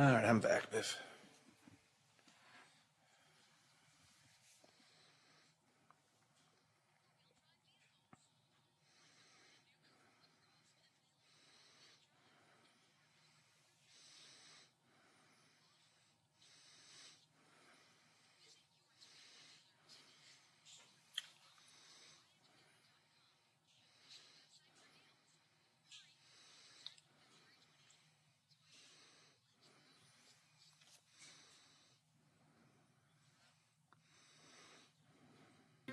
All right, I'm back, Biff.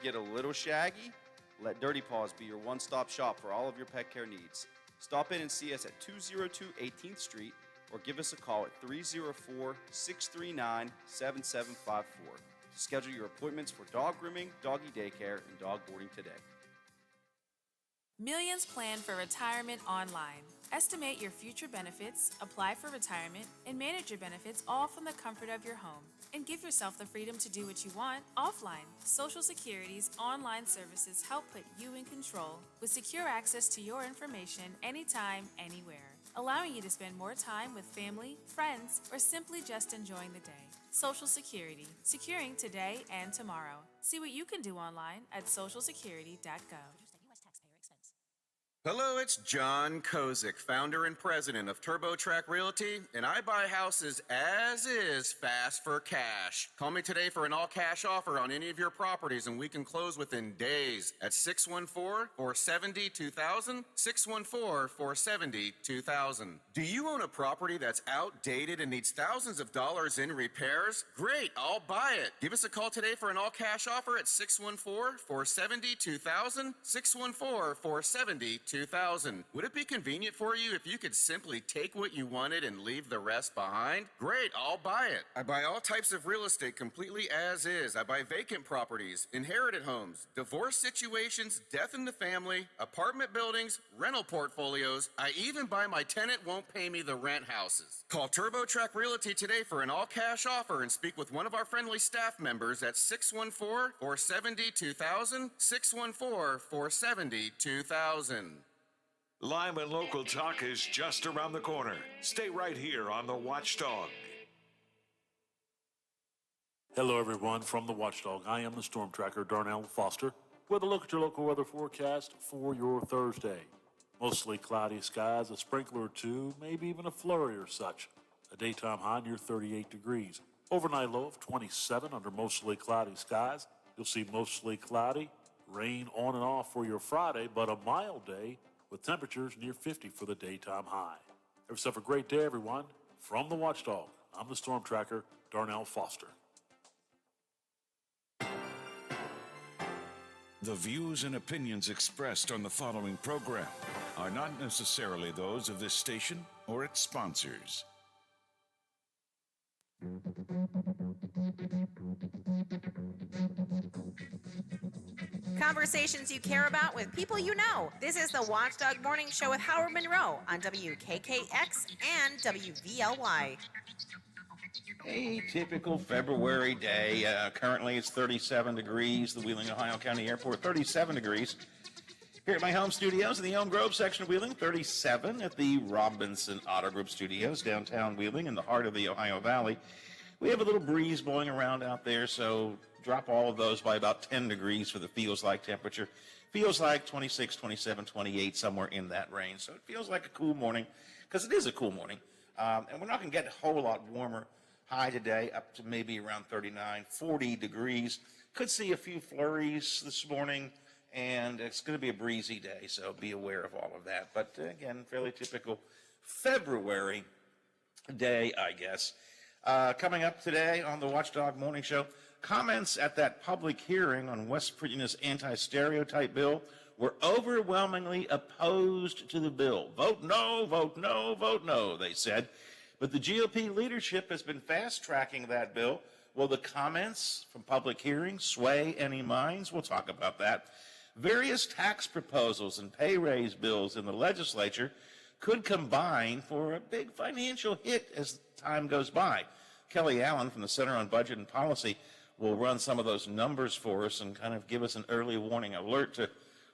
Get a little shaggy? Let Dirty Paws be your one-stop shop for all of your pet care needs. Stop in and see us at 202 18th Street or give us a call at 304-639-7754 to schedule your appointments for dog grooming, doggy daycare, and dog boarding today. Millions plan for retirement online. Estimate your future benefits, apply for retirement, and manage your benefits all from the comfort of your home. And give yourself the freedom to do what you want offline. Social Security's online services help put you in control with secure access to your information anytime, anywhere, allowing you to spend more time with family, friends, or simply just enjoying the day. Social Security, securing today and tomorrow. See what you can do online at socialsecurity.gov. Hello, it's John Kozik, founder and president of TurboTrack Realty, and I buy houses as is fast for cash. Call me today for an all-cash offer on any of your properties, and we can close within days at 614-470-2000, 614-470-2000. Do you own a property that's outdated and needs thousands of dollars in repairs? Great, I'll buy it. Give us a call today for an all-cash offer at 614-470-2000, 614-470-2000. Would it be convenient for you if you could simply take what you wanted and leave the rest behind? Great, I'll buy it. I buy all types of real estate completely as is. I buy vacant properties, inherited homes, divorce situations, death in the family, apartment buildings, rental portfolios. I even buy my tenant won't pay me the rent houses. Call TurboTrack Realty today for an all-cash offer and speak with one of our friendly staff members at 614-470-2000, 614-470-2000. Live and local talk is just around the corner. Stay right here on The Watchdog. Hello, everyone, from The Watchdog. I am the Storm Tracker, Darnell Foster, with a look at your local weather forecast for your Thursday. Mostly cloudy skies, a sprinkler or two, maybe even a flurry or such. A daytime high near 38 degrees. Overnight low of 27 under mostly cloudy skies. You'll see mostly cloudy, rain on and off for your Friday, but a mild day with temperatures near 50 for the daytime high. Have yourself a great day, everyone. From The Watchdog, I'm the Storm Tracker, Darnell Foster. The views and opinions expressed on the following program are not necessarily those of this station or its sponsors. Conversations you care about with people you know. This is the Watchdog Morning Show with Howard Monroe on WKKX and WVLY. A typical February day. Currently it's 37 degrees, the Wheeling, Ohio County Airport, 37 degrees. Here at my home studios in the Elm Grove section of Wheeling, 37 at the Robinson Auto Group Studios, downtown Wheeling in the heart of the Ohio Valley. We have a little breeze blowing around out there, so drop all of those by about 10 degrees for the feels-like temperature. Feels like 26, 27, 28, somewhere in that range. So it feels like a cool morning, because it is a cool morning. And we're not going to get a whole lot warmer. High today up to maybe around 39, 40 degrees. Could see a few flurries this morning, and it's going to be a breezy day, so be aware of all of that. But again, fairly typical February day, I guess. Coming up today on the Watchdog Morning Show, comments at that public hearing on West Virginia's anti-stereotype bill were overwhelmingly opposed to the bill. Vote no, vote no, vote no, they said. But the GOP leadership has been fast-tracking that bill. Will the comments from public hearings sway any minds? We'll talk about that. Various tax proposals and pay raise bills in the legislature could combine for a big financial hit as time goes by. Kelly Allen from the Center on Budget and Policy will run some of those numbers for us and kind of give us an early warning alert to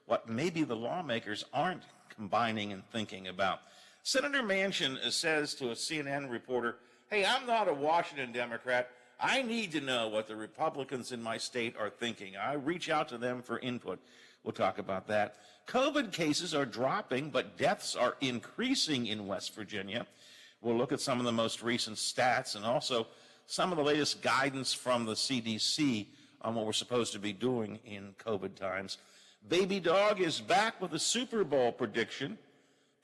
what maybe the lawmakers aren't combining and thinking about. Senator Manchin says to a CNN reporter Hey, I'm not a Washington Democrat. I need to know what the Republicans in my state are thinking. I reach out to them for input. We'll talk about that. COVID cases are dropping, but deaths are increasing in West Virginia. We'll look at some of the most recent stats and also some of the latest guidance from the CDC on what we're supposed to be doing in COVID times. Baby Dog is back with a Super Bowl prediction.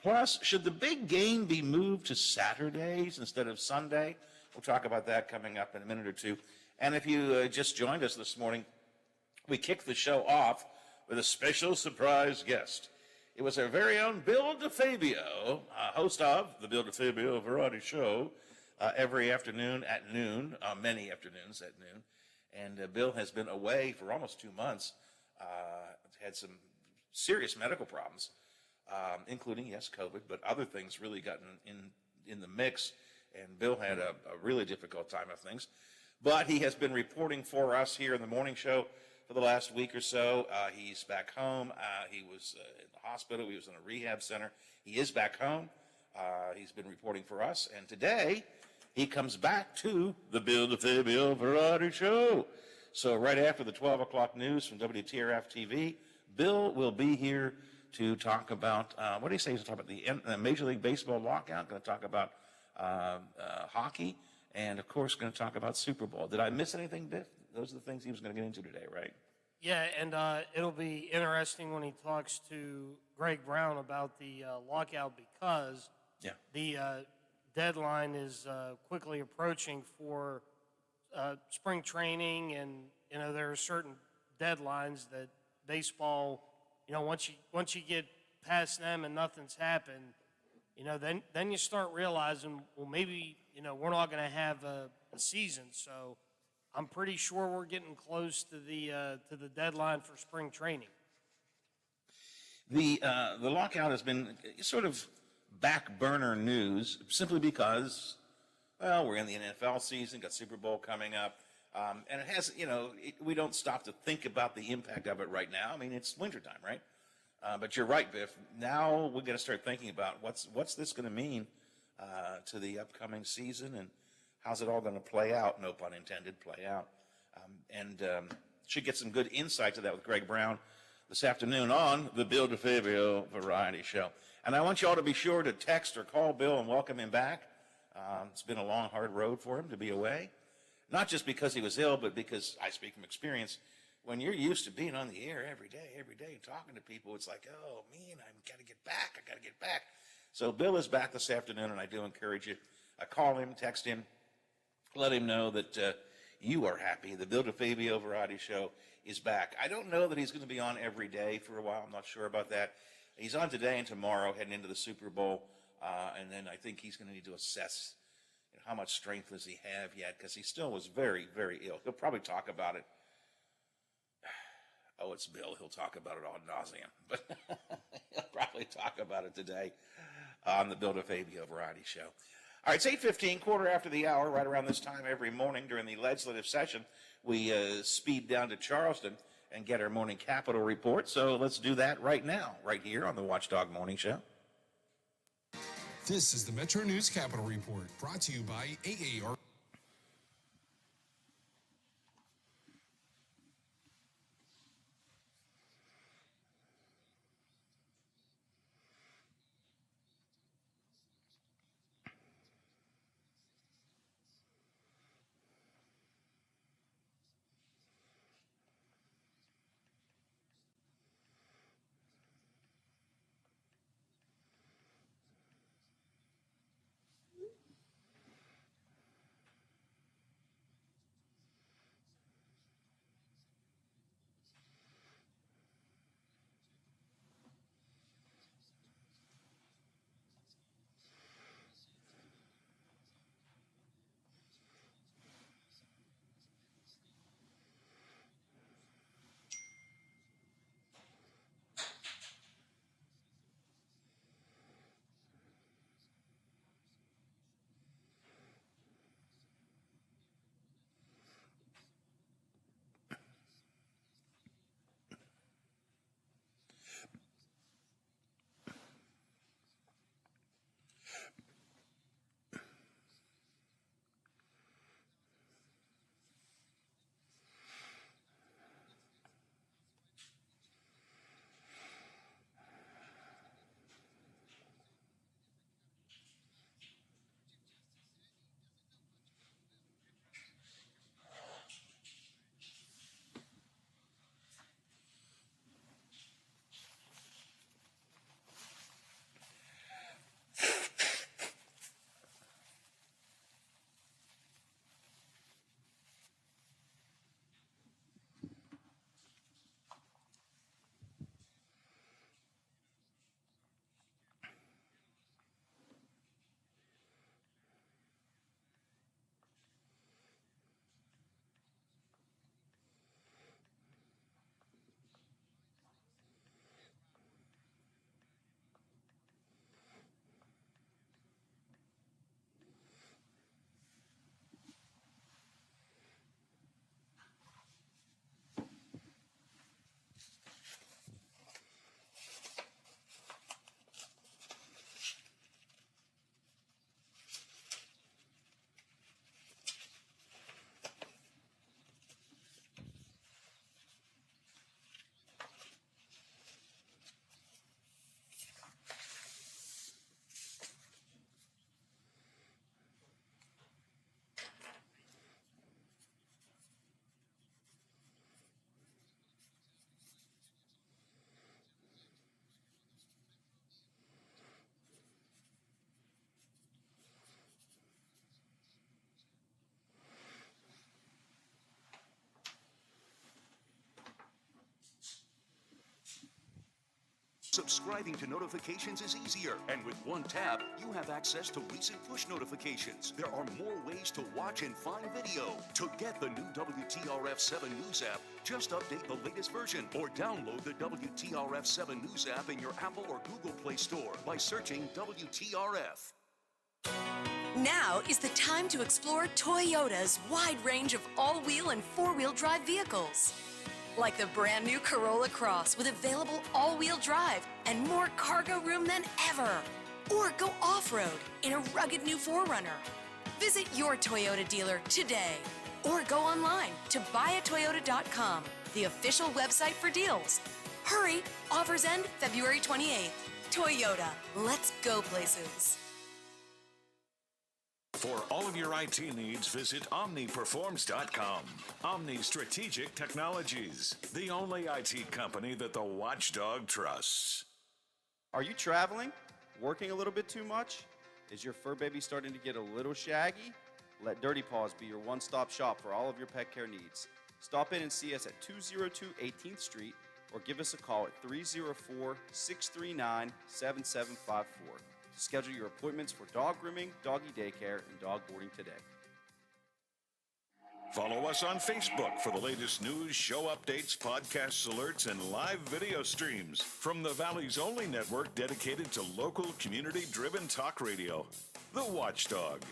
Plus, should the big game be moved to Saturdays instead of Sunday? We'll talk about that coming up in a minute or two. And if you just joined us this morning, we kicked the show off with a special surprise guest. It was our very own Bill DeFabio, host of the Bill DeFabio Variety Show, every afternoon at noon, many afternoons at noon. And Bill has been away for almost 2 months, had some serious medical problems, including, yes, COVID, but other things really gotten in the mix. And Bill had a really difficult time of things. But he has been reporting for us here in the morning show for the last week or so. He's back home. He was in the hospital. He was in a rehab center. He is back home. He's been reporting for us. And today, he comes back to the Bill DeFabio Variety Show. So right after the 12 o'clock news from WTRF TV, Bill will be here to talk about, what do you say? He's going to talk about the Major League Baseball lockout, going to talk about hockey, and of course going to talk about Super Bowl. Did I miss anything, Biff? Those are the things he was going to get into today, right? Yeah, and it'll be interesting when he talks to Greg Brown about the lockout because the deadline is quickly approaching for spring training, and there are certain deadlines that baseball, once you get past them and nothing's happened, then you start realizing, well, maybe we're not going to have a season. So I'm pretty sure we're getting close to the deadline for spring training. The lockout has been sort of back burner news simply because, well, we're in the NFL season, got Super Bowl coming up, and it has, we don't stop to think about the impact of it right now. I mean, it's wintertime, right? But you're right, Biff. Now we're going to start thinking about what's this going to mean to the upcoming season, and how's it all going to play out? No pun intended, play out. And should get some good insight to that with Greg Brown this afternoon on the Bill DeFabio Variety Show. And I want you all to be sure to text or call Bill and welcome him back. It's been a long, hard road for him to be away. Not just because he was ill, but because, I speak from experience, when you're used to being on the air every day, and talking to people, it's like, oh, man, I got to get back. So Bill is back this afternoon, and I do encourage you. Call him, text him, let him know that you are happy. The Bill DeFabio Variety Show is back. I don't know that he's going to be on every day for a while. I'm not sure about that. He's on today and tomorrow, heading into the Super Bowl, and then I think he's going to need to assess how much strength does he have yet, because he still was very, very ill. He'll probably talk about it. Oh, it's Bill. He'll talk about it ad nauseum, but he'll probably talk about it today on the Bill DeFabio Variety Show. All right, it's 8:15, quarter after the hour, right around this time every morning during the legislative session. We speed down to Charleston and get our morning Capitol report. So let's do that right now, right here on the Watchdog Morning Show. This is the Metro News Capitol Report, brought to you by AAR. Subscribing to notifications is easier, and with one tap, you have access to recent push notifications. There are more ways to watch and find video. To get the new WTRF 7 News app, just update the latest version or download the WTRF 7 News app in your Apple or Google Play Store by searching WTRF. Now is the time to explore Toyota's wide range of all-wheel and four-wheel drive vehicles. Like the brand new Corolla Cross with available all-wheel drive and more cargo room than ever. Or go off-road in a rugged new 4Runner. Visit your Toyota dealer today. Or go online to buyatoyota.com, the official website for deals. Hurry, offers end February 28th. Toyota, let's go places. For all of your IT needs, visit OmniPerforms.com. Omni Strategic Technologies, the only IT company that the Watchdog trusts. Are you traveling? Working a little bit too much? Is your fur baby starting to get a little shaggy? Let Dirty Paws be your one-stop shop for all of your pet care needs. Stop in and see us at 202 18th Street or give us a call at 304-639-7754. To schedule your appointments for dog grooming, doggy daycare, and dog boarding today. Follow us on Facebook for the latest news, show updates, podcasts, alerts, and live video streams from the Valley's only network dedicated to local, community-driven talk radio, The Watchdog.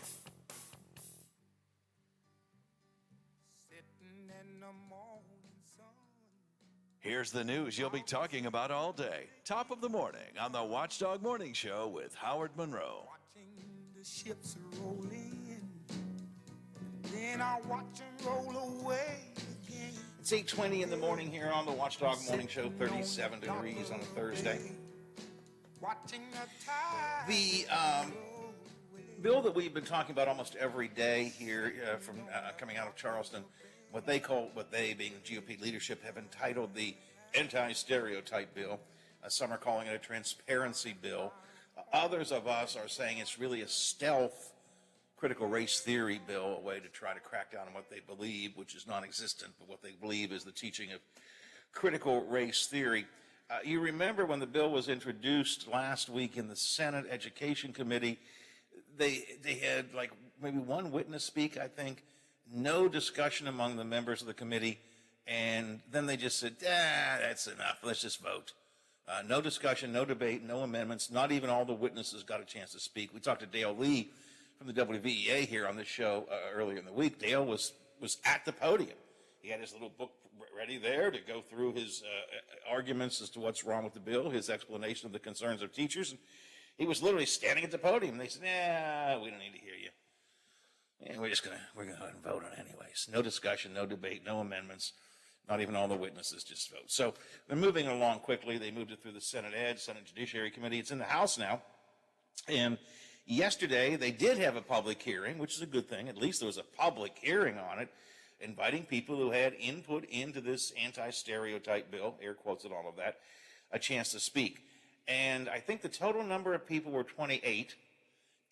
Here's the news you'll be talking about all day. Top of the morning on the Watchdog Morning Show with Howard Monroe. Watching the ships roll in, then I watch them roll away again. It's 8:20 in the morning here on the Watchdog Morning Show, 37 degrees on a Thursday. The bill that we've been talking about almost every day here from coming out of Charleston, what they, being GOP leadership, have entitled the anti-stereotype bill. Some are calling it a transparency bill. Others of us are saying it's really a stealth critical race theory bill, a way to try to crack down on what they believe, which is non-existent, but what they believe is the teaching of critical race theory. You remember when the bill was introduced last week in the Senate Education Committee, they had like maybe one witness speak, I think, no discussion among the members of the committee, and then they just said, that's enough, let's just vote. No discussion, no debate, no amendments, not even all the witnesses got a chance to speak. We talked to Dale Lee from the WVEA here on this show earlier in the week. Dale was at the podium. He had his little book ready there to go through his arguments as to what's wrong with the bill, his explanation of the concerns of teachers, and he was literally standing at the podium. They said, we don't need to hear you. And we're gonna go ahead and vote on it anyways. No discussion, no debate, no amendments, not even all the witnesses, just vote. So they're moving along quickly. They moved it through the Senate Judiciary Committee. It's in the House now. And yesterday they did have a public hearing, which is a good thing. At least there was a public hearing on it, inviting people who had input into this anti-stereotype bill, air quotes and all of that, a chance to speak. And I think the total number of people were 28.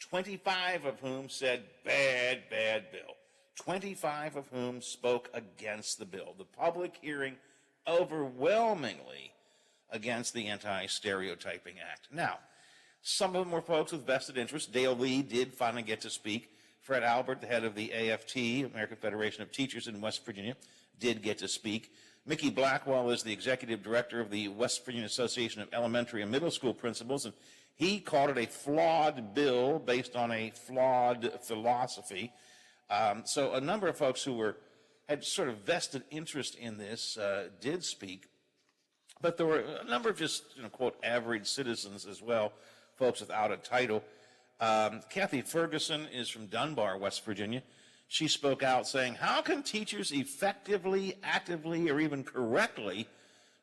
25 of whom said, bad bill. 25 of whom spoke against the bill. The public hearing overwhelmingly against the Anti-Stereotyping Act. Now, some of them were folks with vested interests. Dale Lee did finally get to speak. Fred Albert, the head of the AFT, American Federation of Teachers in West Virginia, did get to speak. Mickey Blackwell is the executive director of the West Virginia Association of Elementary and Middle School Principals, and he called it a flawed bill based on a flawed philosophy. So a number of folks who had sort of vested interest in this did speak, but there were a number of just, quote, average citizens as well, folks without a title. Kathy Ferguson is from Dunbar, West Virginia. She spoke out saying, how can teachers effectively, actively, or even correctly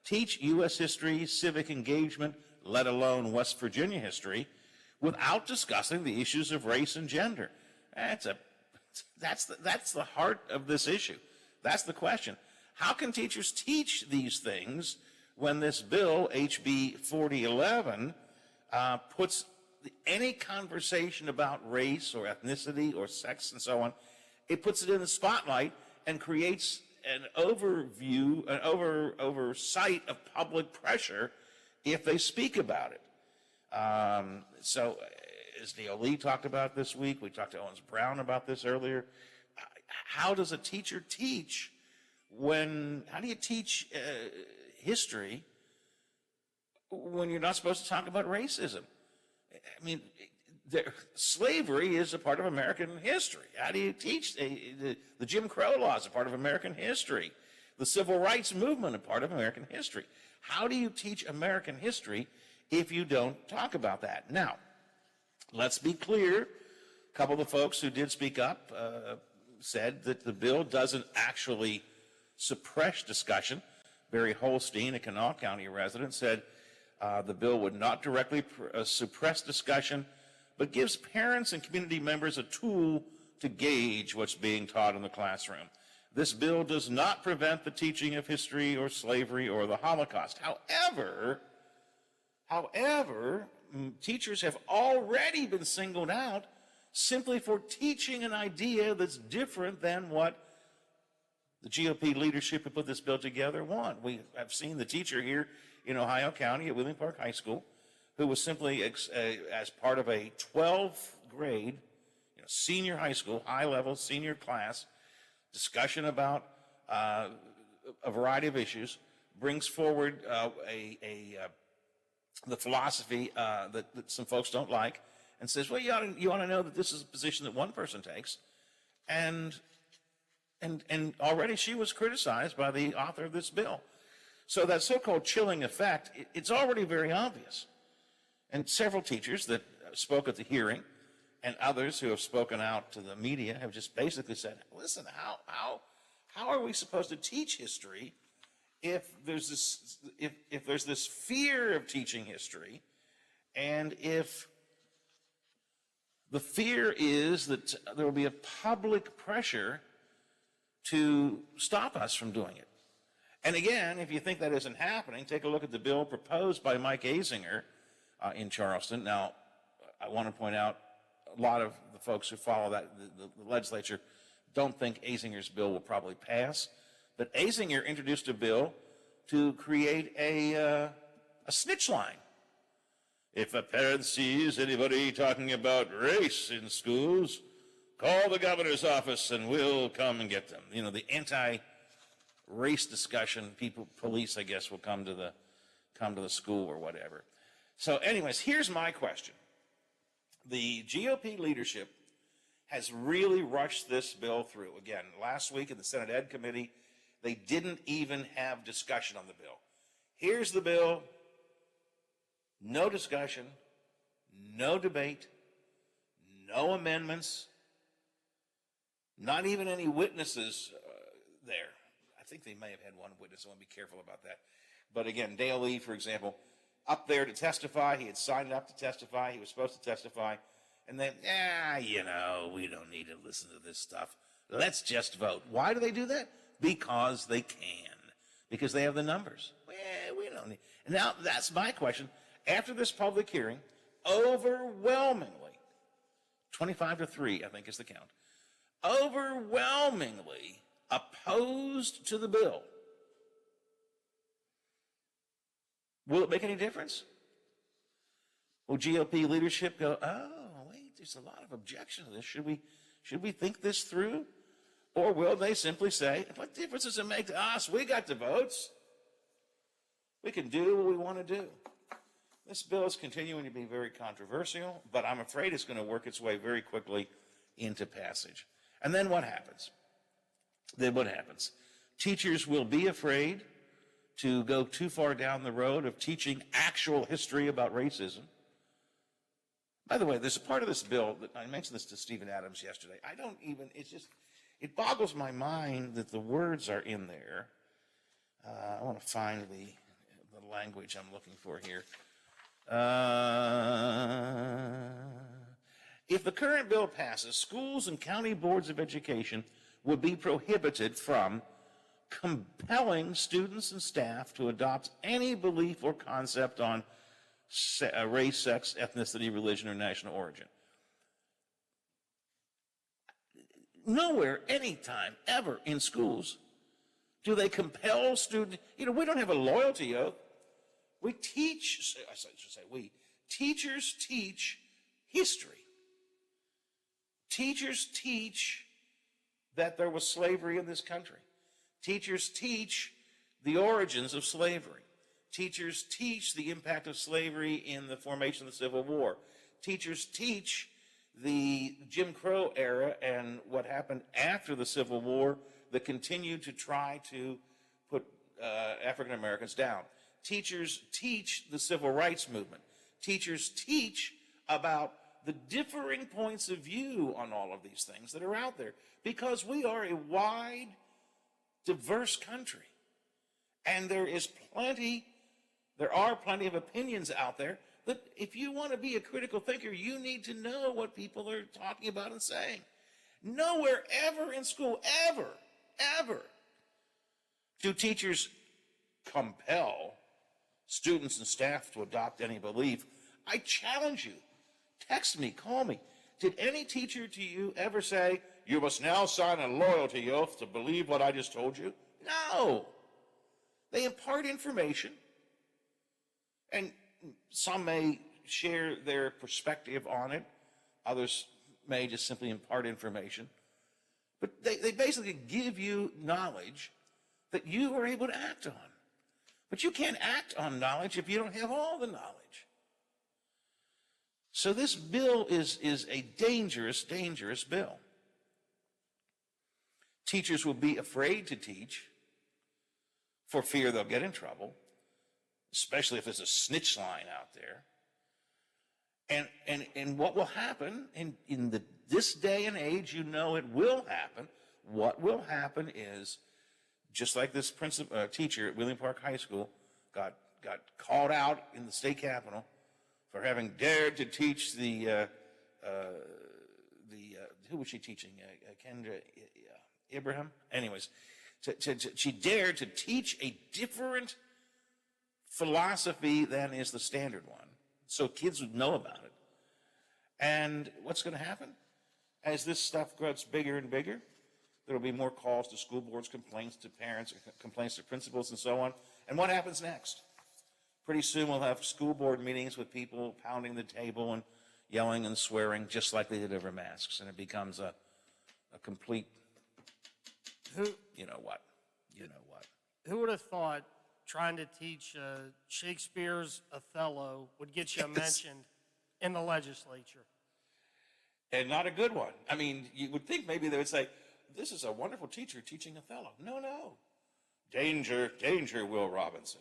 teach U.S. history, civic engagement, let alone West Virginia history, without discussing the issues of race and gender? That's the heart of this issue. That's the question. How can teachers teach these things when this bill, HB 4011, puts any conversation about race or ethnicity or sex and so on, it puts it in the spotlight and creates an overview, an oversight of public pressure if they speak about it. So as Neil Lee talked about this week, we talked to Owens Brown about this earlier. How does a teacher teach how do you teach history when you're not supposed to talk about racism? I mean, slavery is a part of American history. How do you teach the Jim Crow laws a part of American history? The Civil Rights Movement a part of American history. How do you teach American history if you don't talk about that? Now, let's be clear. A couple of the folks who did speak up said that the bill doesn't actually suppress discussion. Barry Holstein, a Kanawha County resident, said the bill would not directly suppress discussion, but gives parents and community members a tool to gauge what's being taught in the classroom. This bill does not prevent the teaching of history or slavery or the Holocaust. However, teachers have already been singled out simply for teaching an idea that's different than what the GOP leadership who put this bill together want. We have seen the teacher here in Ohio County at Wheeling Park High School who was simply as part of a 12th grade, senior high school, high-level senior class, discussion about a variety of issues, brings forward the philosophy that some folks don't like, and says, well, you ought to know that this is a position that one person takes, and already she was criticized by the author of this bill. So that so-called chilling effect, it's already very obvious. And several teachers that spoke at the hearing and others who have spoken out to the media have just basically said, listen, how are we supposed to teach history if there's this fear of teaching history, and if the fear is that there will be a public pressure to stop us from doing it? And again, if you think that isn't happening, take a look at the bill proposed by Mike Azinger in Charleston. Now, I want to point out a lot of the folks who follow that, the legislature, don't think Azinger's bill will probably pass. But Azinger introduced a bill to create a snitch line. If a parent sees anybody talking about race in schools, call the governor's office and we'll come and get them. The anti-race discussion, police, I guess, will come to the school or whatever. So anyways, here's my question. The GOP leadership has really rushed this bill through. Again, last week in the Senate Ed Committee, they didn't even have discussion on the bill. Here's the bill. No discussion, no debate, no amendments, not even any witnesses there. I think they may have had one witness. I want to be careful about that. But again, Dale Lee, for example, up there to testify. He had signed up to testify. He was supposed to testify. And then, we don't need to listen to this stuff. Let's just vote. Why do they do that? Because they can. Because they have the numbers. We don't need. And now that's my question. After this public hearing, overwhelmingly, 25-3, I think is the count, overwhelmingly opposed to the bill. Will it make any difference? Will GOP leadership go, there's a lot of objection to this. Should we think this through? Or will they simply say, what difference does it make to us? We got the votes. We can do what we want to do. This bill is continuing to be very controversial, but I'm afraid it's going to work its way very quickly into passage. And then what happens? Teachers will be afraid to go too far down the road of teaching actual history about racism. By the way, there's a part of this bill that I mentioned this to Stephen Adams yesterday. It boggles my mind that the words are in there. I want to find the language I'm looking for here. If the current bill passes, schools and county boards of education would be prohibited from compelling students and staff to adopt any belief or concept on race, sex, ethnicity, religion, or national origin. Nowhere, anytime, ever in schools do they compel students. We don't have a loyalty oath. we teach, I should say we, teachers teach history. Teachers teach that there was slavery in this country. Teachers teach the origins of slavery. Teachers teach the impact of slavery in the formation of the Civil War. Teachers teach the Jim Crow era and what happened after the Civil War that continued to try to put African Americans down. Teachers teach the Civil Rights Movement. Teachers teach about the differing points of view on all of these things that are out there, because we are a wide, diverse country. And there are plenty of opinions out there that if you want to be a critical thinker, you need to know what people are talking about and saying. Nowhere ever in school, ever, do teachers compel students and staff to adopt any belief. I challenge you. Text me, call me. Did any teacher to you ever say, you must now sign a loyalty oath to believe what I just told you? No. They impart information, and some may share their perspective on it. Others may just simply impart information. But they basically give you knowledge that you are able to act on. But you can't act on knowledge if you don't have all the knowledge. So this bill is a dangerous, dangerous bill. Teachers will be afraid to teach for fear they'll get in trouble, especially if there's a snitch line out there. And what will happen in this day and age, you know it will happen. What will happen is, just like this teacher at Wheeling Park High School got called out in the state capitol for having dared to teach who was she teaching? Kendra Ibrahim? Anyways, she dared to teach a different philosophy than is the standard one, so kids would know about it. And what's going to happen? As this stuff gets bigger and bigger, there will be more calls to school boards, complaints to parents, complaints to principals, and so on. And what happens next? Pretty soon we'll have school board meetings with people pounding the table and yelling and swearing, just like they did over masks, and it becomes a complete, you know what. Who would have thought trying to teach Shakespeare's Othello would get you mentioned in the legislature? And not a good one. I mean, you would think maybe they would say, this is a wonderful teacher teaching Othello. No. Danger, Will Robinson.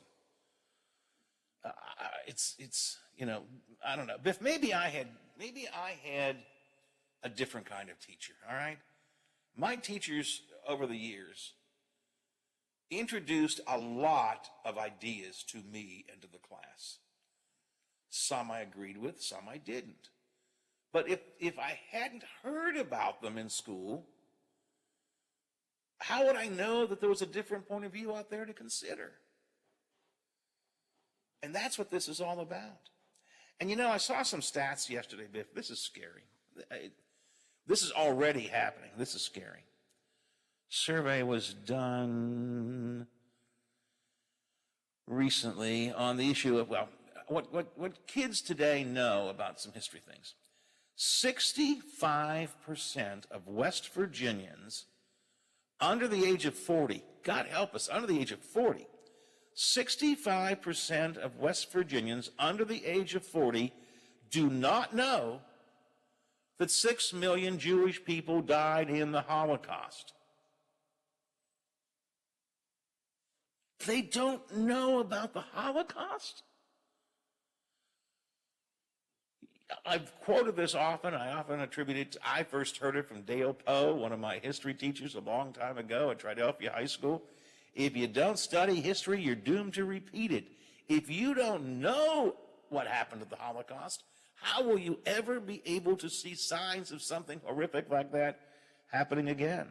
It's I don't know. Biff, maybe I had a different kind of teacher, all right? My teachers over the years introduced a lot of ideas to me and to the class. Some I agreed with, some I didn't. But if I hadn't heard about them in school, how would I know that there was a different point of view out there to consider? And that's what this is all about. And I saw some stats yesterday, Biff. This is scary. This is already happening. This is scary. Survey was done recently on the issue of, what kids today know about some history things. 65% of West Virginians under the age of 40, God help us, under the age of 40, 65% of West Virginians under the age of 40 do not know that 6 million Jewish people died in the Holocaust. They don't know about the Holocaust? I've quoted this often. I often attribute it I first heard it from Dale Poe, one of my history teachers a long time ago at Philadelphia High School. If you don't study history, you're doomed to repeat it. If you don't know what happened to the Holocaust, how will you ever be able to see signs of something horrific like that happening again?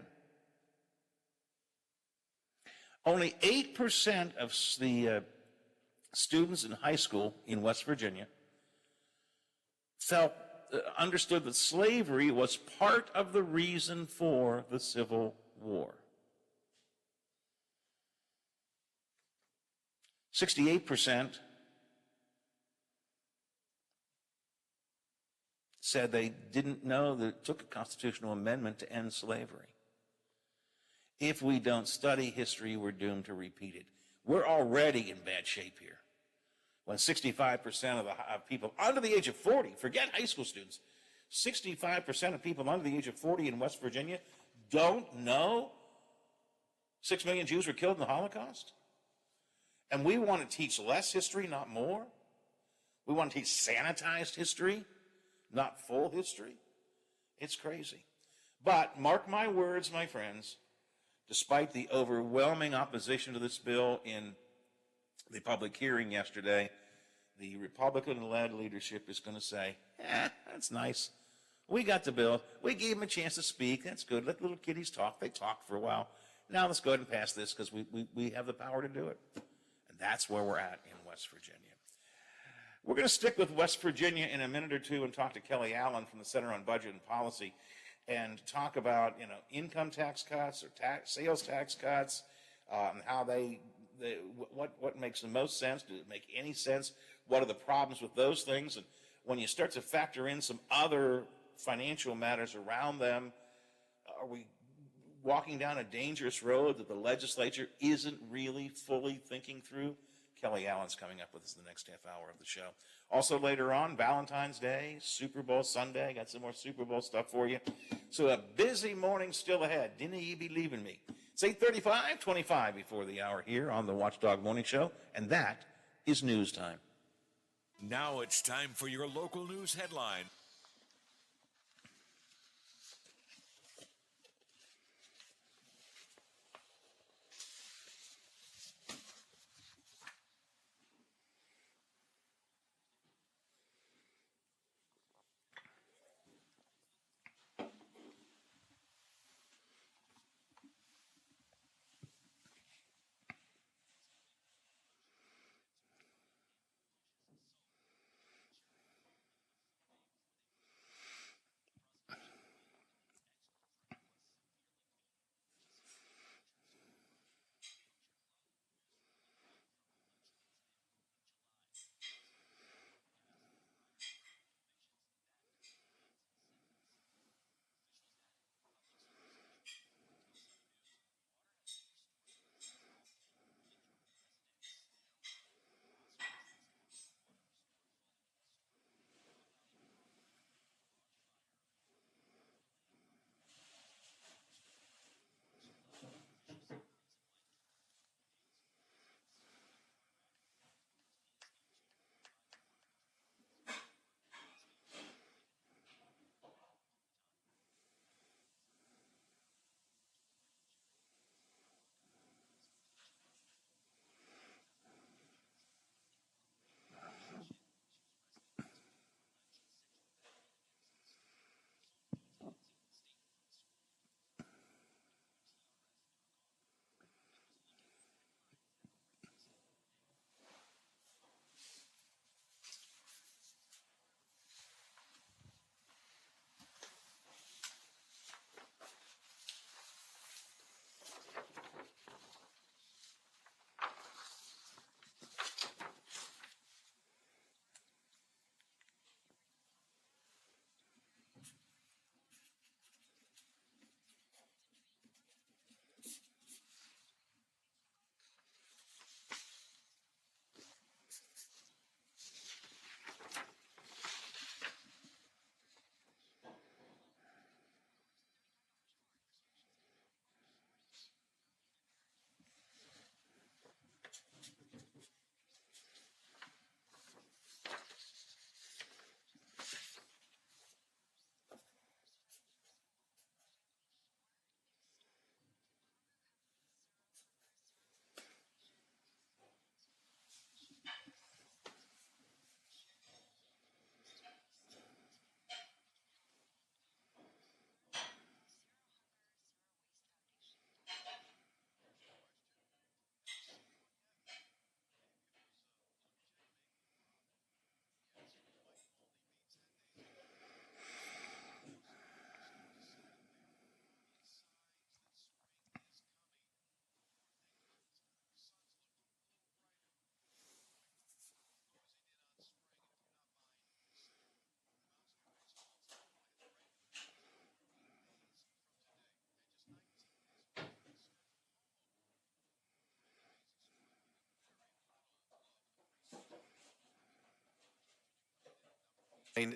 Only 8% of the students in high school in West Virginia understood that slavery was part of the reason for the Civil War. 68% said they didn't know that it took a constitutional amendment to end slavery. If we don't study history, we're doomed to repeat it. We're already in bad shape here. When 65% of people under the age of 40, forget high school students, 65% of people under the age of 40 in West Virginia don't know 6 million Jews were killed in the Holocaust? And we want to teach less history, not more? We want to teach sanitized history, not full history? It's crazy. But mark my words, my friends, despite the overwhelming opposition to this bill in the public hearing yesterday, the Republican-led leadership is going to say, that's nice. We got the bill. We gave them a chance to speak. That's good. Let little kiddies talk. They talked for a while. Now let's go ahead and pass this because we have the power to do it. And that's where we're at in West Virginia. We're going to stick with West Virginia in a minute or two and talk to Kelly Allen from the Center on Budget and Policy and talk about, income tax cuts or sales tax cuts, and how what makes the most sense. Does it make any sense? What are the problems with those things? And when you start to factor in some other financial matters around them, are we walking down a dangerous road that the legislature isn't really fully thinking through? Kelly Allen's coming up with us in the next half hour of the show. Also later on, Valentine's Day, Super Bowl Sunday. Got some more Super Bowl stuff for you. So a busy morning still ahead. Didn't ye be leaving me? It's 8:35, 25 before the hour here on the Watchdog Morning Show, and that is news time. Now it's time for your local news headline.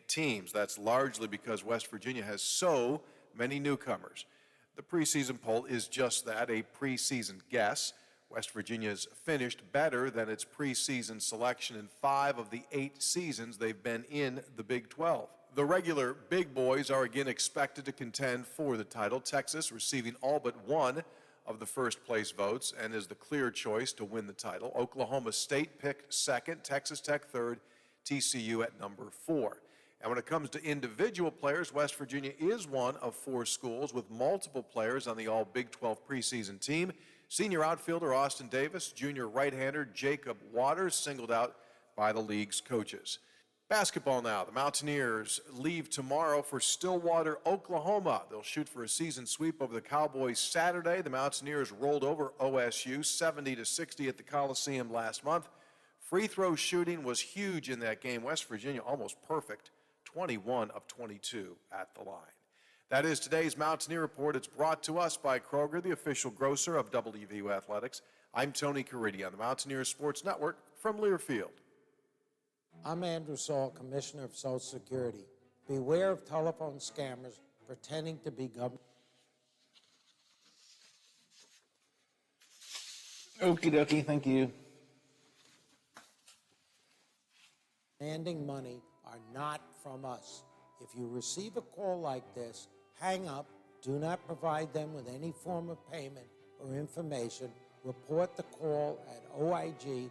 Teams. That's largely because West Virginia has so many newcomers. The preseason poll is just that, a preseason guess. West Virginia's finished better than its preseason selection in 5 of the 8 seasons they've been in the Big 12. The regular big boys are again expected to contend for the title. Texas receiving all but one of the first place votes and is the clear choice to win the title. Oklahoma State picked second, Texas Tech third, TCU at number 4. And when it comes to individual players, West Virginia is one of 4 schools with multiple players on the all Big 12 preseason team. Senior outfielder Austin Davis, junior right-hander Jacob Waters singled out by the league's coaches. Basketball now. The Mountaineers leave tomorrow for Stillwater, Oklahoma. They'll shoot for a season sweep over the Cowboys Saturday. The Mountaineers rolled over OSU 70-60 at the Coliseum last month. Free throw shooting was huge in that game. West Virginia almost perfect, 21 of 22 at the line. That is today's Mountaineer Report. It's brought to us by Kroger, the official grocer of WVU Athletics. I'm Tony Caridi on the Mountaineer Sports Network from Learfield. I'm Andrew Saul, Commissioner of Social Security. Beware of telephone scammers pretending to be government. Okie dokie, thank you. Demanding money are not from us. If you receive a call like this, hang up, do not provide them with any form of payment or information. Report the call at oig.ssa.gov.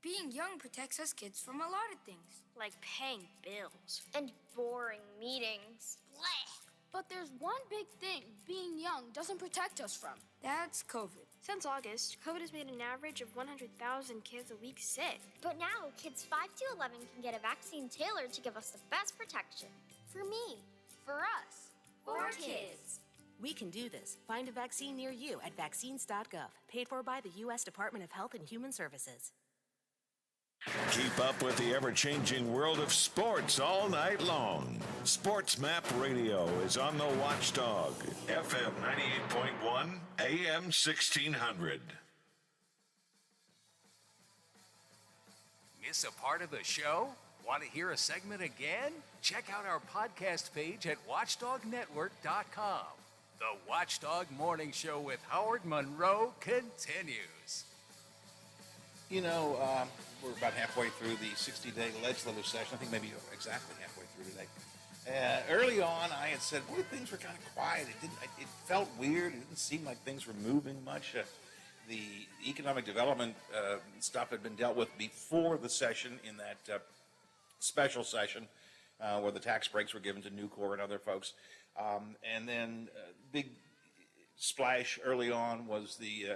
Being young protects us kids from a lot of things. Like paying bills. And boring meetings. Blech. But there's one big thing being young doesn't protect us from. That's COVID. Since August, COVID has made an average of 100,000 kids a week sick. But now, kids 5 to 11 can get a vaccine tailored to give us the best protection. For me. For us. For kids. We can do this. Find a vaccine near you at vaccines.gov. Paid for by the U.S. Department of Health and Human Services. Keep up with the ever-changing world of sports all night long. Sports Map Radio is on the Watchdog, FM 98.1, AM 1600. Miss a part of the show? Want to hear a segment again? Check out our podcast page at watchdognetwork.com. The Watchdog Morning Show with Howard Monroe continues. You know, we're about halfway through the 60-day legislative session. I think maybe exactly halfway through today. Early on, I had said, boy, things were kind of quiet. It felt weird. It didn't seem like things were moving much. The economic development stuff had been dealt with before the session in that special session where the tax breaks were given to Nucor and other folks. And then big splash early on was the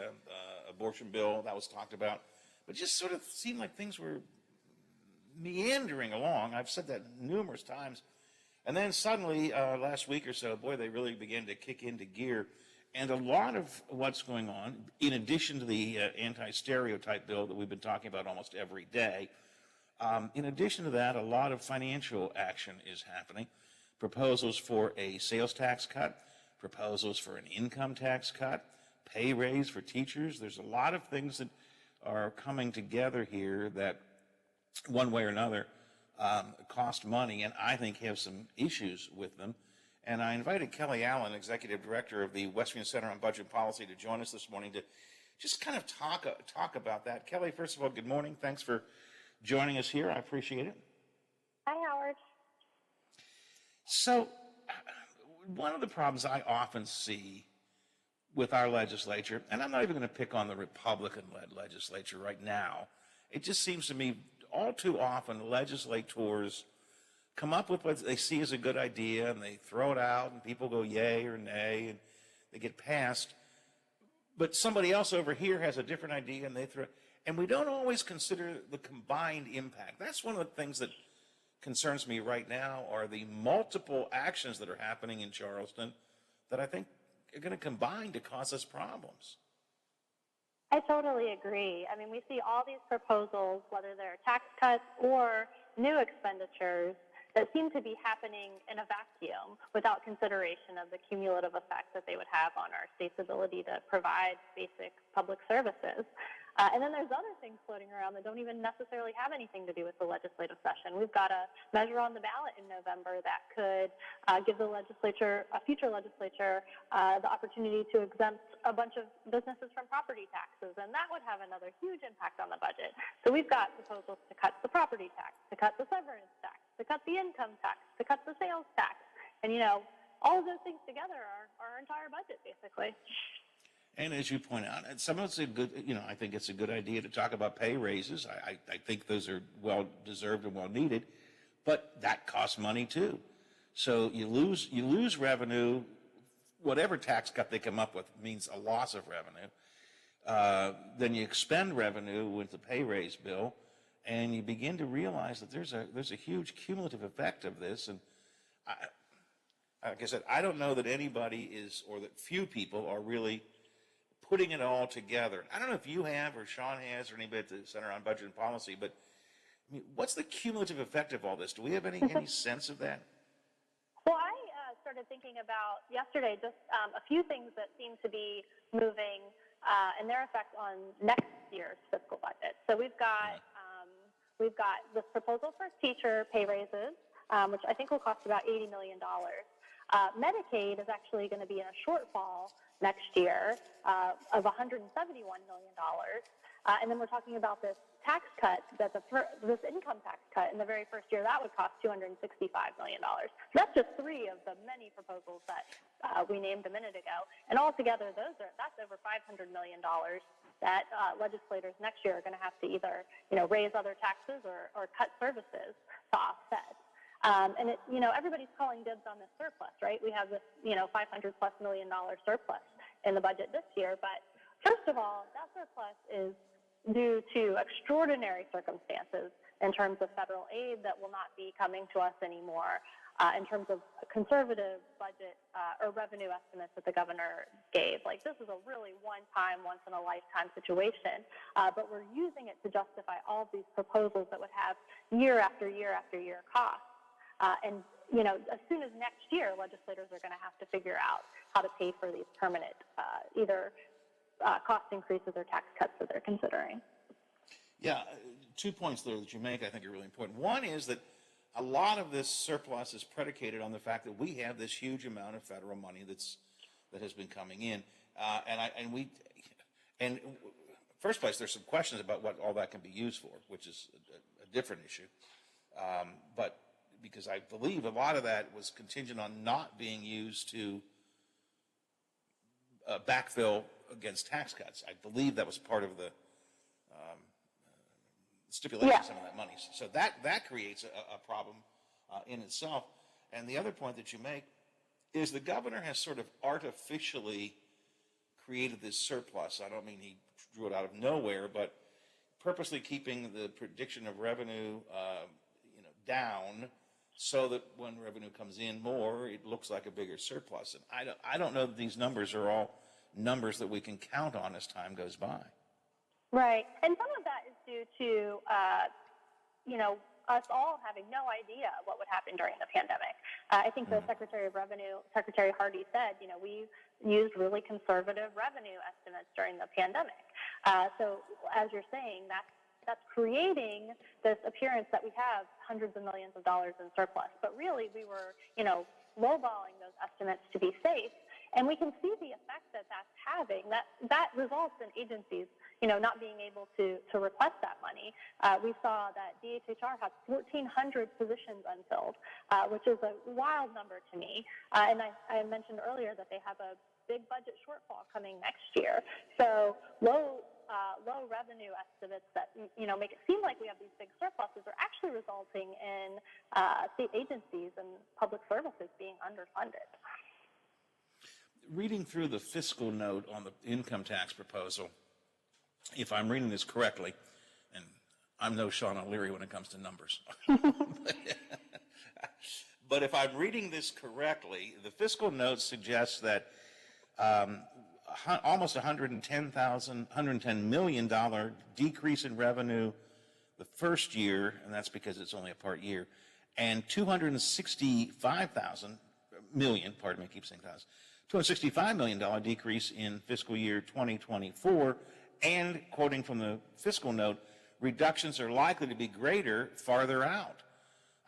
abortion bill that was talked about. But it just sort of seemed like things were meandering along. I've said that numerous times. And then suddenly, last week or so, boy, they really began to kick into gear. And a lot of what's going on, in addition to the anti-stereotype bill that we've been talking about almost every day, in addition to that, a lot of financial action is happening. Proposals for a sales tax cut, proposals for an income tax cut, pay raise for teachers. There's a lot of things that are coming together here that, one way or another, cost money and I think have some issues with them. And I invited Kelly Allen, Executive Director of the West Virginia Center on Budget Policy, to join us this morning to just kind of talk about that. Kelly, first of all, good morning. Thanks for joining us here. I appreciate it. Hi, Howard. So, one of the problems I often see with our legislature, and I'm not even going to pick on the Republican-led legislature right now, it just seems to me all too often legislators come up with what they see as a good idea and they throw it out and people go yay or nay and they get passed. But somebody else over here has a different idea and they throw it. And we don't always consider the combined impact. That's one of the things that concerns me right now are the multiple actions that are happening in Charleston that I think are going to combine to cause us problems. I totally agree. I mean, we see all these proposals, whether they're tax cuts or new expenditures, that seem to be happening in a vacuum without consideration of the cumulative effect that they would have on our state's ability to provide basic public services. And then there's other things floating around that don't even necessarily have anything to do with the legislative session. We've got a measure on the ballot in November that could give the legislature, a future legislature, the opportunity to exempt a bunch of businesses from property taxes, and that would have another huge impact on the budget. So we've got proposals to cut the property tax, to cut the severance tax, to cut the income tax, to cut the sales tax, and all of those things together are our entire budget, basically. And as you point out, and some of it's a good, I think it's a good idea to talk about pay raises. I think those are well deserved and well needed, but that costs money too. So you lose revenue. Whatever tax cut they come up with means a loss of revenue. Then you expend revenue with the pay raise bill, and you begin to realize that there's a huge cumulative effect of this. And like I said, I don't know that anybody is, or that few people are really putting it all together. I don't know if you have, or Sean has, or anybody at the Center on Budget and Policy, but I mean, what's the cumulative effect of all this? Do we have any sense of that? Well, I started thinking about yesterday just a few things that seem to be moving and their effect on next year's fiscal budget. So we've got this proposal for teacher pay raises, which I think will cost about $80 million. Medicaid is actually going to be in a shortfall next year of $171 million. And then we're talking about this tax cut, this income tax cut in the very first year, that would cost $265 million. That's just three of the many proposals that we named a minute ago. And altogether, that's over $500 million that legislators next year are going to have to either raise other taxes or cut services to offset. And everybody's calling dibs on this surplus, right? We have this, $500+ million surplus in the budget this year. But first of all, that surplus is due to extraordinary circumstances in terms of federal aid that will not be coming to us anymore, in terms of conservative budget or revenue estimates that the governor gave. Like, this is a really one-time, once-in-a-lifetime situation, but we're using it to justify all of these proposals that would have year after year after year costs. And as soon as next year, legislators are going to have to figure out how to pay for these permanent either cost increases or tax cuts that they're considering. Yeah, 2 points there that you make I think are really important. One is that a lot of this surplus is predicated on the fact that we have this huge amount of federal money that has been coming in, and first place, there's some questions about what all that can be used for, which is a different issue. But because I believe a lot of that was contingent on not being used to backfill against tax cuts. I believe that was part of the stipulation of some of that money. So that creates a problem in itself. And the other point that you make is the governor has sort of artificially created this surplus. I don't mean he drew it out of nowhere, but purposely keeping the prediction of revenue down so that when revenue comes in more, it looks like a bigger surplus. And I don't know that these numbers are all numbers that we can count on as time goes by. Right. And some of that is due to, us all having no idea what would happen during the pandemic. I think the Secretary of Revenue, Secretary Hardy, said, we used really conservative revenue estimates during the pandemic. So as you're saying, that's creating this appearance that we have hundreds of millions of dollars in surplus. But really, we were, lowballing those estimates to be safe. And we can see the effect that that's having. That results in agencies, not being able to request that money. We saw that DHHR had 1,400 positions unfilled, which is a wild number to me. And I mentioned earlier that they have a big budget shortfall coming next year. So low revenue estimates that make it seem like we have these big surpluses are actually resulting in state agencies and public services being underfunded. Reading through the fiscal note on the income tax proposal, if I'm reading this correctly, and I'm no Sean O'Leary when it comes to numbers, but if I'm reading this correctly, the fiscal note suggests that almost $110 million decrease in revenue the first year, and that's because it's only a part year, and $265 million decrease in fiscal year 2024, and, quoting from the fiscal note, reductions are likely to be greater farther out.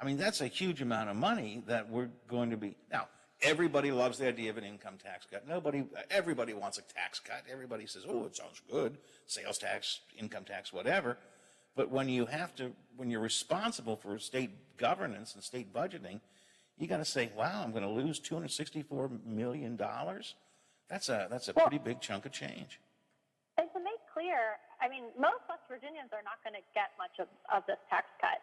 I mean, that's a huge amount of money that we're going to be. Now, everybody loves the idea of an income tax cut. Everybody wants a tax cut. Everybody says, oh, it sounds good. Sales tax, income tax, whatever. But when you're responsible for state governance and state budgeting, you got to say, wow, I'm going to lose $264 million. That's a pretty big chunk of change. And to make clear, I mean, most West Virginians are not going to get much of this tax cut.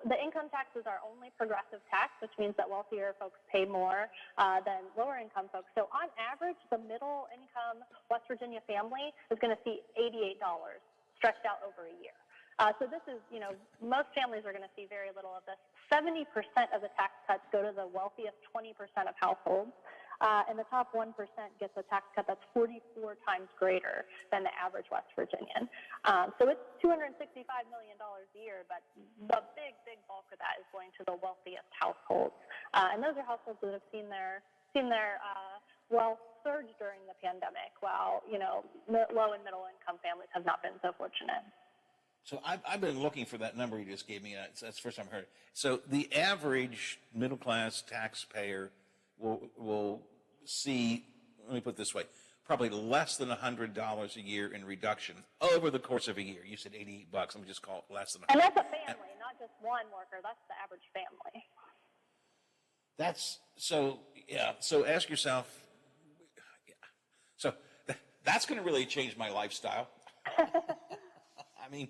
The income taxes are only progressive tax, which means that wealthier folks pay more than lower income folks. So on average, the middle income West Virginia family is going to see $88 stretched out over a year. So this is, most families are going to see very little of this. 70% of the tax cuts go to the wealthiest 20% of households. And the top 1% gets a tax cut that's 44 times greater than the average West Virginian. So it's $265 million a year, but the big bulk of that is going to the wealthiest households. And those are households that have seen their wealth surge during the pandemic, while, low and middle income families have not been so fortunate. So I've been looking for that number you just gave me. That's the first time I heard it. So the average middle-class taxpayer will see, let me put it this way, probably less than $100 a year in reduction over the course of a year. You said $88. Let me just call it less than $100. And that's a family, not just one worker. That's the average family. So ask yourself, so that's going to really change my lifestyle. I mean,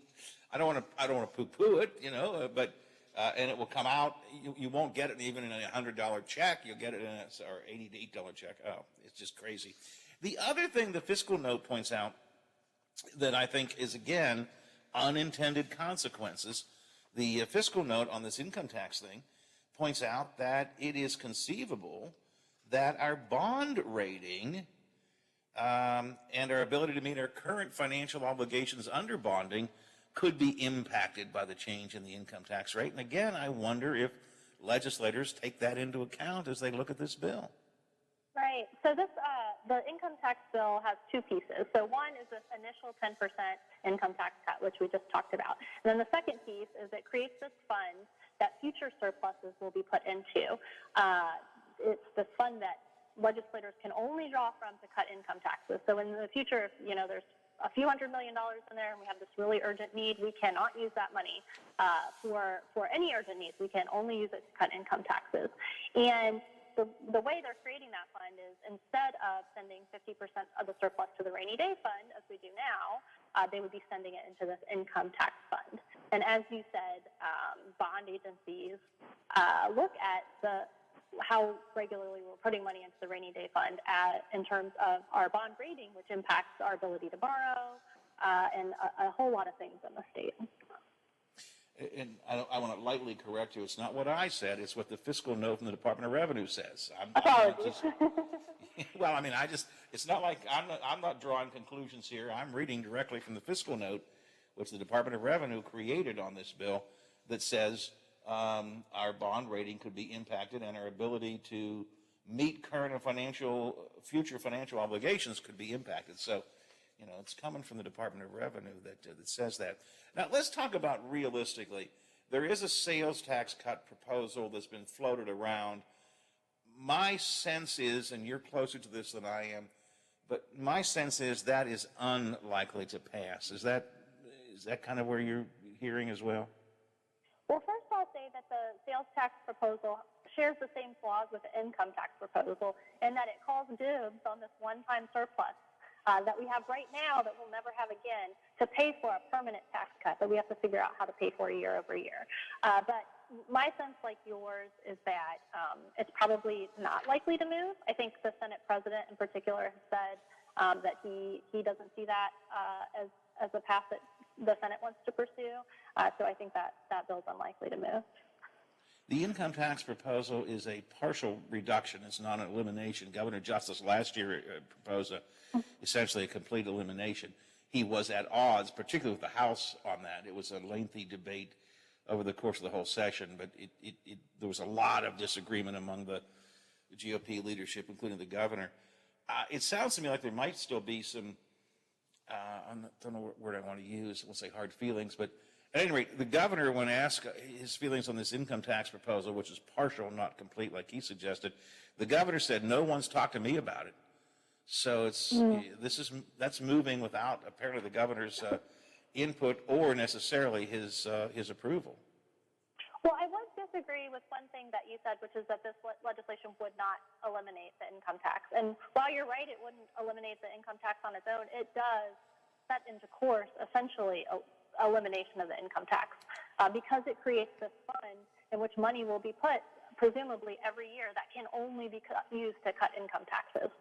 I don't want to poo-poo it, but and it will come out. You won't get it even in a $100 check. You'll get it in a $88 check. Oh, it's just crazy. The other thing the fiscal note points out that I think is, again, unintended consequences. The fiscal note on this income tax thing points out that it is conceivable that our bond rating and our ability to meet our current financial obligations under bonding could be impacted by the change in the income tax rate. And again, I wonder if legislators take that into account as they look at this bill. Right. So the income tax bill has two pieces. So one is this initial 10% income tax cut, which we just talked about. And then the second piece is it creates this fund that future surpluses will be put into. It's the fund that legislators can only draw from to cut income taxes. So in the future, if there's a few $100 million in there and we have this really urgent need, we cannot use that money for any urgent needs. We can only use it to cut income taxes. And the way they're creating that fund is, instead of sending 50% of the surplus to the rainy day fund, as we do now, they would be sending it into this income tax fund. And as you said, bond agencies look at how regularly we're putting money into the rainy day fund in terms of our bond rating, which impacts our ability to borrow and a whole lot of things in the state. And I want to lightly correct you. It's not what I said. It's what the fiscal note from the Department of Revenue says. Apologies. Well, I mean, it's not like I'm not drawing conclusions here. I'm reading directly from the fiscal note, which the Department of Revenue created on this bill, that says our bond rating could be impacted and our ability to meet current and future financial obligations could be impacted. So, it's coming from the Department of Revenue that says that. Now, let's talk about realistically. There is a sales tax cut proposal that's been floated around. My sense is, and you're closer to this than I am, but my sense is that is unlikely to pass. Is that kind of where you're hearing as well? Well, first I'll say that the sales tax proposal shares the same flaws with the income tax proposal in that it calls dibs on this one-time surplus that we have right now that we'll never have again to pay for a permanent tax cut that we have to figure out how to pay for year over year. But my sense, like yours, is that it's probably not likely to move. I think the Senate president in particular has said that he doesn't see that as a path that the Senate wants to pursue. So I think that bill's unlikely to move. The income tax proposal is a partial reduction. It's not an elimination. Governor Justice last year proposed essentially a complete elimination. He was at odds, particularly with the House, on that. It was a lengthy debate over the course of the whole session, but there was a lot of disagreement among the GOP leadership, including the governor. It sounds to me like there might still be some I don't know what word I want to use. We'll say hard feelings, but at any rate, the governor, when asked his feelings on this income tax proposal, which is partial, not complete, like he suggested, the governor said, "No one's talked to me about it." So that's moving without apparently the governor's input or necessarily his approval. Well, I would disagree with one thing that you said, which is that this legislation would not eliminate the income tax. And while you're right, it wouldn't eliminate the income tax on its own, it does set into course essentially elimination of the income tax because it creates this fund in which money will be put presumably every year that can only be used to cut income taxes.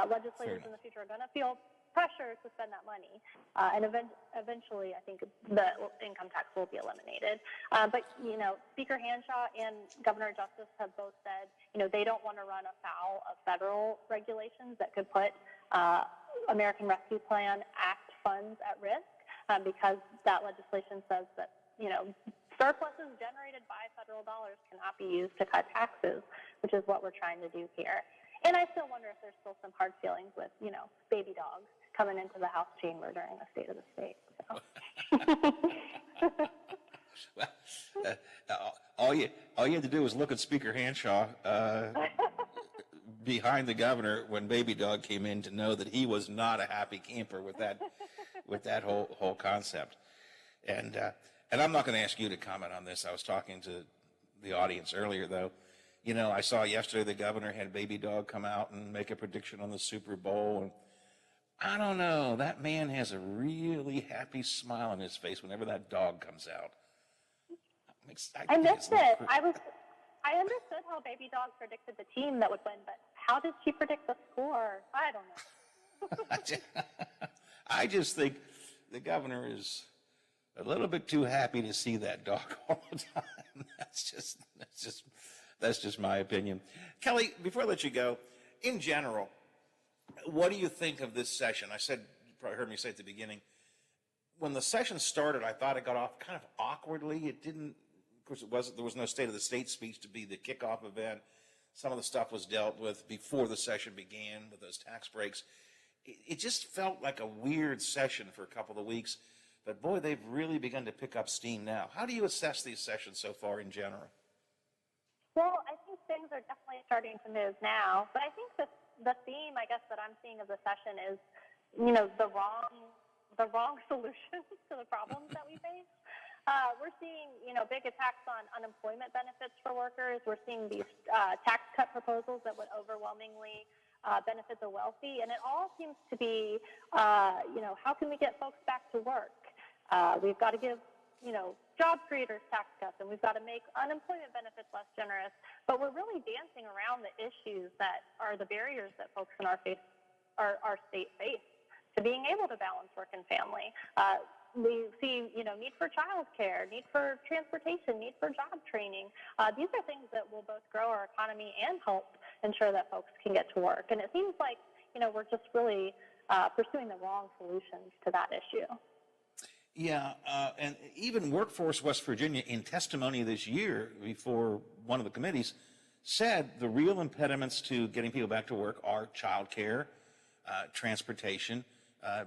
Legislators in the future are going to feel pressure to spend that money, and eventually I think the income tax will be eliminated. But, Speaker Hanshaw and Governor Justice have both said, they don't want to run afoul of federal regulations that could put American Rescue Plan Act funds at risk because that legislation says that, surpluses generated by federal dollars cannot be used to cut taxes, which is what we're trying to do here. And I still wonder if there's still some hard feelings with, baby dogs coming into the House chamber during the State of the State. Well, all you had to do was look at Speaker Hanshaw behind the governor when Baby Dog came in to know that he was not a happy camper with that whole concept. And I'm not going to ask you to comment on this. I was talking to the audience earlier, though. I saw yesterday the governor had Baby Dog come out and make a prediction on the Super Bowl. And I don't know, that man has a really happy smile on his face whenever that dog comes out. I missed it. I understood how Baby Dog predicted the team that would win, but how did she predict the score? I don't know. I just think the governor is a little bit too happy to see that dog all the time. That's just my opinion. Kelly, before I let you go, in general, what do you think of this session? You probably heard me say at the beginning, when the session started, I thought it got off kind of awkwardly. It didn't, of course, there was no State of the State speech to be the kickoff event. Some of the stuff was dealt with before the session began with those tax breaks. It just felt like a weird session for a couple of weeks. But boy, they've really begun to pick up steam now. How do you assess these sessions so far in general? Well, I think things are definitely starting to move now. But I think the theme, I guess, that I'm seeing of the session is, the wrong solutions to the problems that we face. We're seeing, big attacks on unemployment benefits for workers. We're seeing these tax cut proposals that would overwhelmingly benefit the wealthy. And it all seems to be, how can we get folks back to work? We've got to give, job creators tax cuts, and we've got to make unemployment benefits less generous. But we're really dancing around the issues that are the barriers that folks in our state face to being able to balance work and family. We see, need for childcare, need for transportation, need for job training. These are things that will both grow our economy and help ensure that folks can get to work. And it seems like, we're just really pursuing the wrong solutions to that issue. Yeah, and even Workforce West Virginia, in testimony this year before one of the committees, said the real impediments to getting people back to work are child care, transportation,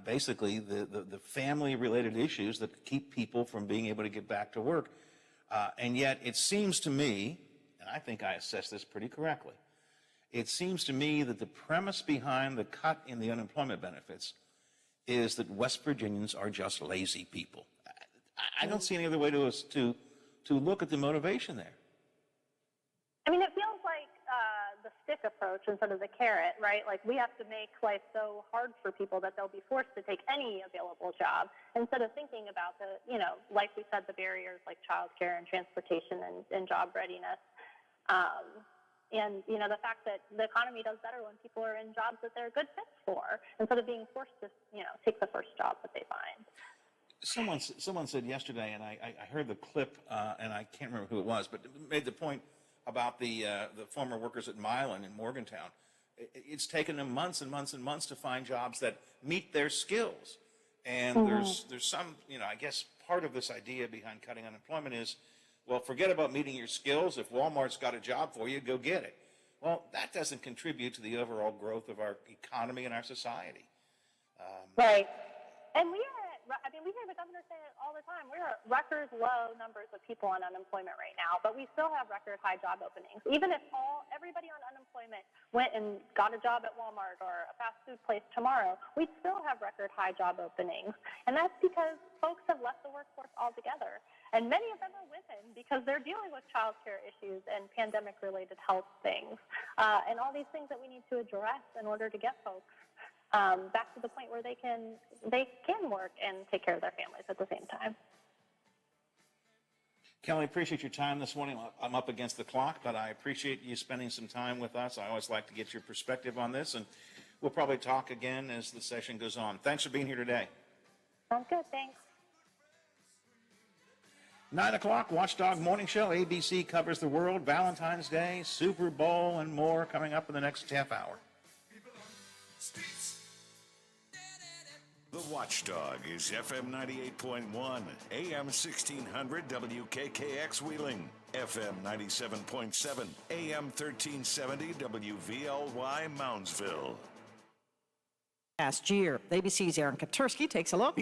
basically the family-related issues that keep people from being able to get back to work. And yet it seems to me, and I think I assess this pretty correctly, it seems to me that the premise behind the cut in the unemployment benefits is that West Virginians are just lazy people. I don't see any other way to look at the motivation there. I mean, it feels like the stick approach instead of the carrot, right? Like we have to make life so hard for people that they'll be forced to take any available job instead of thinking about the, like we said, the barriers like childcare and transportation and job readiness. And, the fact that the economy does better when people are in jobs that they're good fits for instead of being forced to, take the first job that they find. Someone said yesterday, and I heard the clip, and I can't remember who it was, but made the point about the former workers at Milan in Morgantown. It's taken them months and months and months to find jobs that meet their skills. And there's some, I guess part of this idea behind cutting unemployment is, well, forget about meeting your skills. If Walmart's got a job for you, go get it. Well, that doesn't contribute to the overall growth of our economy and our society. Right. And we hear the governor say it all the time. We're at record low numbers of people on unemployment right now, but we still have record high job openings. Even if everybody on unemployment went and got a job at Walmart or a fast food place tomorrow, we'd still have record high job openings. And that's because folks have left the workforce altogether. And many of them are women because they're dealing with child care issues and pandemic-related health things, and all these things that we need to address in order to get folks back to the point where they can work and take care of their families at the same time. Kelly, appreciate your time this morning. I'm up against the clock, but I appreciate you spending some time with us. I always like to get your perspective on this, and we'll probably talk again as the session goes on. Thanks for being here today. Sounds good. Thanks. 9 o'clock, Watchdog Morning Show. ABC covers the world, Valentine's Day, Super Bowl, and more coming up in the next half hour. The Watchdog is FM 98.1, AM 1600 WKKX Wheeling, FM 97.7, AM 1370 WVLY Moundsville. Last year, ABC's Aaron Katursky takes a look.